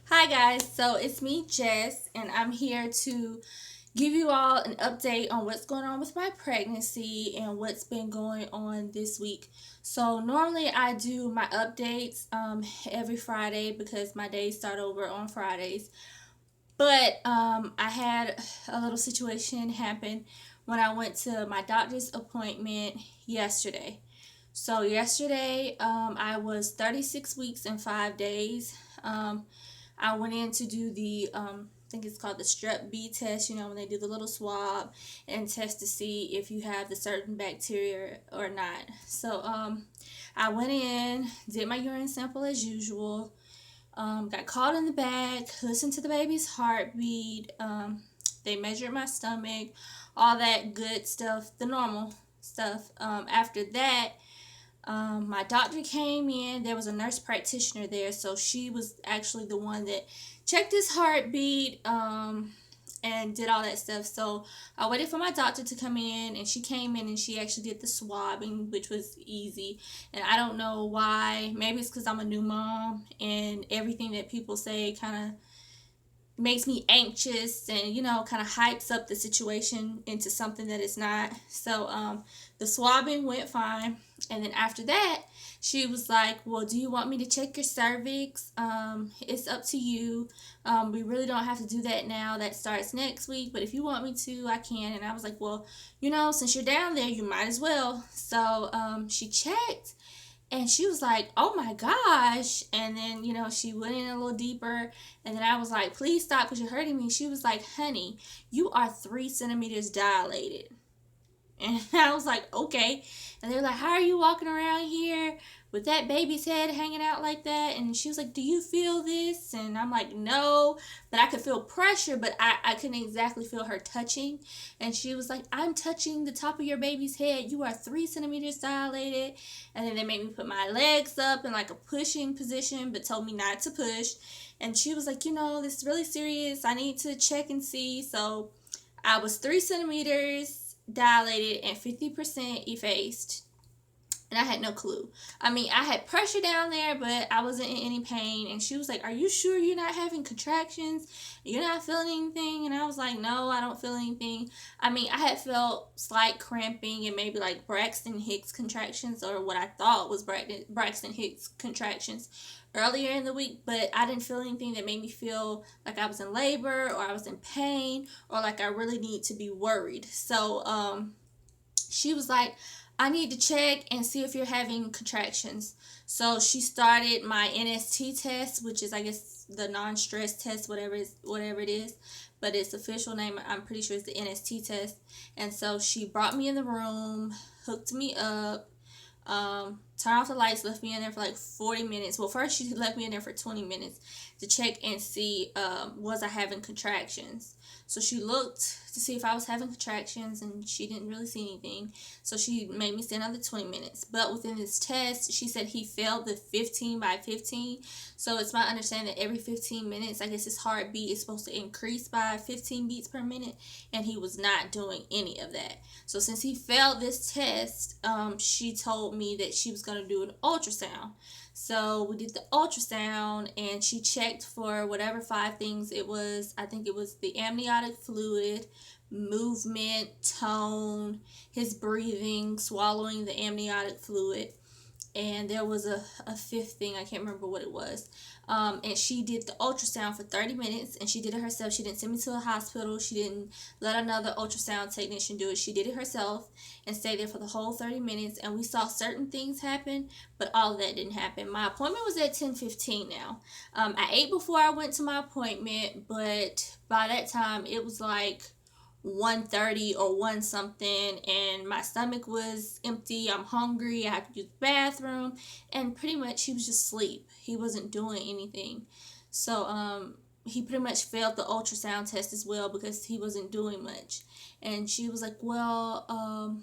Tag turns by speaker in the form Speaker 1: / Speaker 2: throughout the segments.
Speaker 1: Hi guys, so it's me Jess and I'm here to give you all an update on what's going on with my pregnancy and what's been going on this week. So normally I do my updates every Friday because my days start over on Fridays. But I had a little situation happen when I went to my doctor's appointment yesterday. So yesterday I was 36 weeks and 5 days. I went in to do the I think it's called the strep B test, when they do the little swab and test to see if you have the certain bacteria or not. So I went in, did my urine sample as usual, got called in the bag, listened to the baby's heartbeat, they measured my stomach, all that good stuff, the normal stuff. After that, my doctor came in. There was a nurse practitioner there, so she was actually the one that checked his heartbeat and did all that stuff. So I waited for my doctor to come in, and she came in and she actually did the swabbing, which was easy. And I don't know why. Maybe it's because I'm a new mom, and everything that people say kind of makes me anxious and kind of hypes up the situation into something that it's not. So the swabbing went fine, and then after that she was like, well, do you want me to check your cervix? It's up to you. We really don't have to do that now. That starts next week, but if you want me to, I can. And I was like, well, since you're down there, you might as well. So she checked, and she was like, oh my gosh. And then, she went in a little deeper. And then I was like, please stop because you're hurting me. She was like, honey, you are 3 centimeters dilated. And I was like, okay. And they were like, how are you walking around here with that baby's head hanging out like that? And she was like, do you feel this? And I'm like, no. But I could feel pressure, but I couldn't exactly feel her touching. And she was like, I'm touching the top of your baby's head. You are 3 centimeters dilated. And then they made me put my legs up in like a pushing position, but told me not to push. And she was like, this is really serious. I need to check and see. So I was 3 centimeters dilated and 50% effaced, and I had no clue. I mean, I had pressure down there, but I wasn't in any pain. And she was like, are you sure you're not having contractions? You're not feeling anything? And I was like, no, I don't feel anything. I mean, I had felt slight cramping and maybe like Braxton Hicks contractions, or what I thought was Braxton Hicks contractions earlier in the week, but I didn't feel anything that made me feel like I was in labor or I was in pain or like I really need to be worried. So she was like, I need to check and see if you're having contractions. So she started my NST test, which is, I guess, the non-stress test, whatever it is, but its official name, I'm pretty sure, is the NST test. And so she brought me in the room, hooked me up, turned off the lights, left me in there for like 40 minutes. Well, first she left me in there for 20 minutes to check and see was I having contractions. So she looked to see if I was having contractions, and she didn't really see anything. So she made me stay another 20 minutes. But within this test, she said he failed the 15 by 15. So it's my understanding that every 15 minutes, I guess his heartbeat is supposed to increase by 15 beats per minute, and he was not doing any of that. So since he failed this test, she told me that she was going to do an ultrasound. So we did the ultrasound, and she checked for whatever 5 things it was. I think it was the amniotic fluid, movement, tone, his breathing, swallowing the amniotic fluid, and there was a fifth thing. I can't remember what it was. And she did the ultrasound for 30 minutes, and she did it herself. She didn't send me to a hospital. She didn't let another ultrasound technician do it. She did it herself and stayed there for the whole 30 minutes. And we saw certain things happen, but all of that didn't happen. My appointment was at 10:15 now. I ate before I went to my appointment, but by that time it was like 1:30 or 1 something, and my stomach was empty. I'm hungry. I had to use the bathroom, and pretty much he was just asleep. He wasn't doing anything. So he pretty much failed the ultrasound test as well because he wasn't doing much. And she was like, well,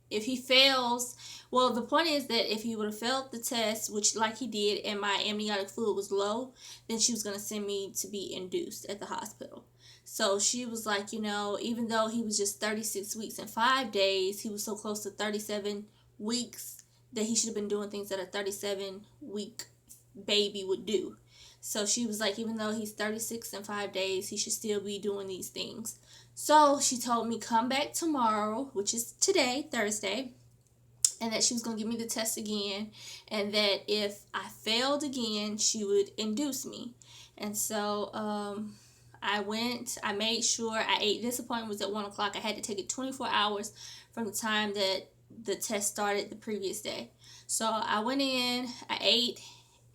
Speaker 1: if he fails, well, the point is that if he would have failed the test, which like he did, and my amniotic fluid was low, then she was going to send me to be induced at the hospital. So she was like, even though he was just 36 weeks and 5 days, he was so close to 37 weeks that he should have been doing things that a 37-week baby would do. So she was like, even though he's 36 in 5 days, he should still be doing these things. So she told me come back tomorrow, which is today, Thursday, and that she was going to give me the test again, and that if I failed again, she would induce me. And so I went, I made sure I ate. This appointment was at 1 o'clock. I had to take it 24 hours from the time that the test started the previous day. So I went in, I ate,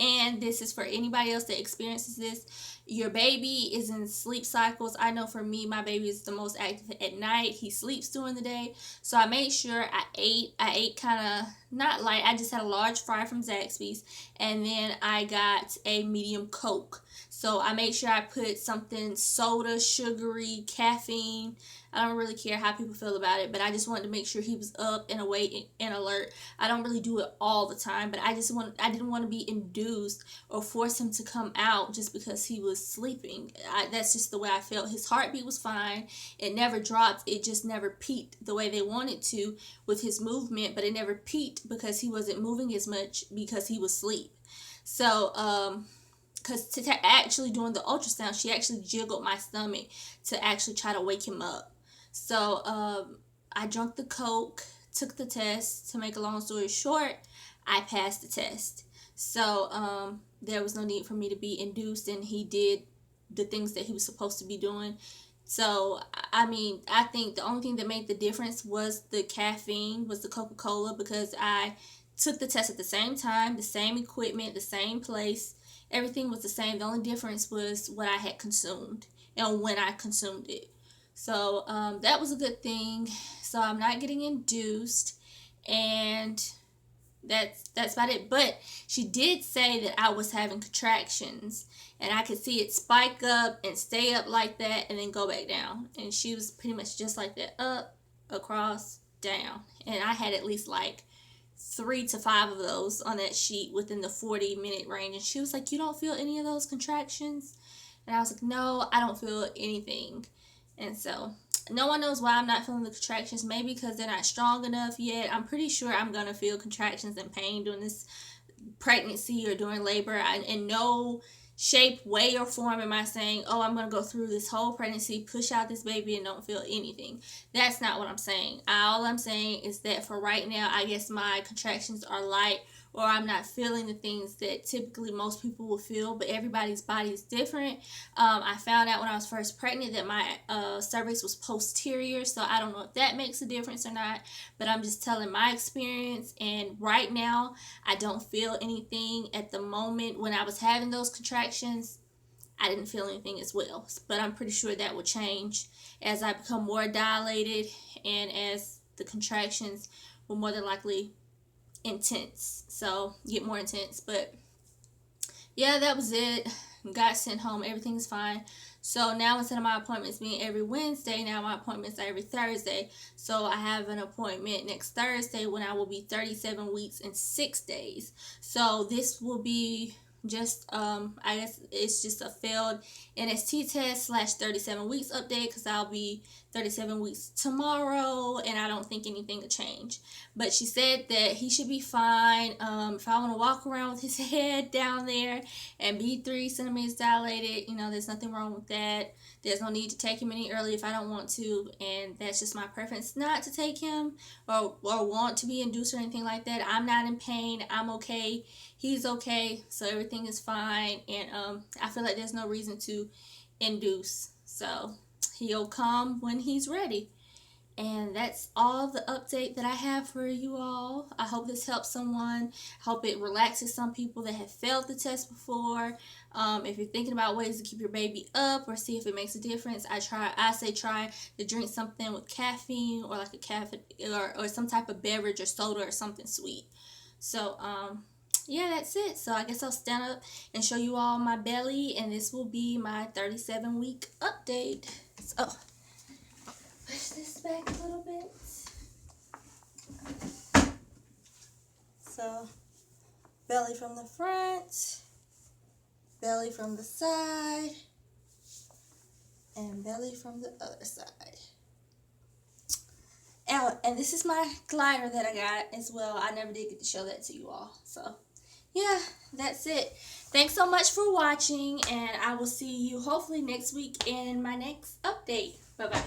Speaker 1: and this is for anybody else that experiences this. Your baby is in sleep cycles. I know for me, my baby is the most active at night. He sleeps during the day. So I made sure I ate. I ate kind of not light. I just had a large fry from Zaxby's, and then I got a medium Coke. So I made sure I put something soda, sugary, caffeine. I don't really care how people feel about it, but I just wanted to make sure he was up and awake and alert. I don't really do it all the time, but I didn't want to be induced or force him to come out just because he was sleeping. That's just the way I felt. His heartbeat was fine. It never dropped. It just never peaked the way they wanted to with his movement, but it never peaked because he wasn't moving as much because he was asleep. So, because actually doing the ultrasound, she actually jiggled my stomach to actually try to wake him up. So I drank the Coke, took the test. To make a long story short, I passed the test. So there was no need for me to be induced, and he did the things that he was supposed to be doing. So, I mean, I think the only thing that made the difference was the caffeine, was the Coca-Cola, because I took the test at the same time, the same equipment, the same place. Everything was the same. The only difference was what I had consumed and when I consumed it. So that was a good thing. So I'm not getting induced, and that's about it. But she did say that I was having contractions, and I could see it spike up and stay up like that and then go back down. And she was pretty much just like that, up, across, down. And I had at least like 3 to 5 of those on that sheet within the 40-minute range. And she was like, you don't feel any of those contractions? And I was like, no, I don't feel anything. And so no one knows why I'm not feeling the contractions. Maybe because they're not strong enough yet. I'm pretty sure I'm going to feel contractions and pain during this pregnancy or during labor. In no shape, way, or form am I saying, oh, I'm going to go through this whole pregnancy, push out this baby, and don't feel anything. That's not what I'm saying. All I'm saying is that for right now, I guess my contractions are light, or I'm not feeling the things that typically most people will feel, but everybody's body is different. I found out when I was first pregnant that my cervix was posterior, so I don't know if that makes a difference or not, but I'm just telling my experience. And right now, I don't feel anything. At the moment when I was having those contractions, I didn't feel anything as well, but I'm pretty sure that will change as I become more dilated and as the contractions will more than likely intense, so get more intense. But yeah, that was it. Got sent home, everything's fine. So now instead of my appointments being every Wednesday, now my appointments are every Thursday. So I have an appointment next Thursday when I will be 37 weeks and 6 days. So this will be just I guess it's just a failed NST test / 37 weeks update, because I'll be 37 weeks tomorrow, and I don't think anything will change. But she said that he should be fine. If I want to walk around with his head down there and be 3 centimeters dilated, there's nothing wrong with that. There's no need to take him any early if I don't want to, and that's just my preference not to take him or want to be induced or anything like that. I'm not in pain. I'm okay. He's okay. So everything is fine, and I feel like there's no reason to induce. So he'll come when he's ready. And that's all the update that I have for you all. I hope this helps someone. I hope it relaxes some people that have failed the test before. If you're thinking about ways to keep your baby up or see if it makes a difference, I say try to drink something with caffeine, or like a caffeine or some type of beverage or soda or something sweet. So yeah, that's it. So I guess I'll stand up and show you all my belly, and this will be my 37-week update. So push this back a little bit. So, belly from the front, belly from the side, and belly from the other side. And this is my glider that I got as well. I never did get to show that to you all. So, Yeah, that's it. Thanks so much for watching, and I will see you hopefully next week in my next update. Bye bye.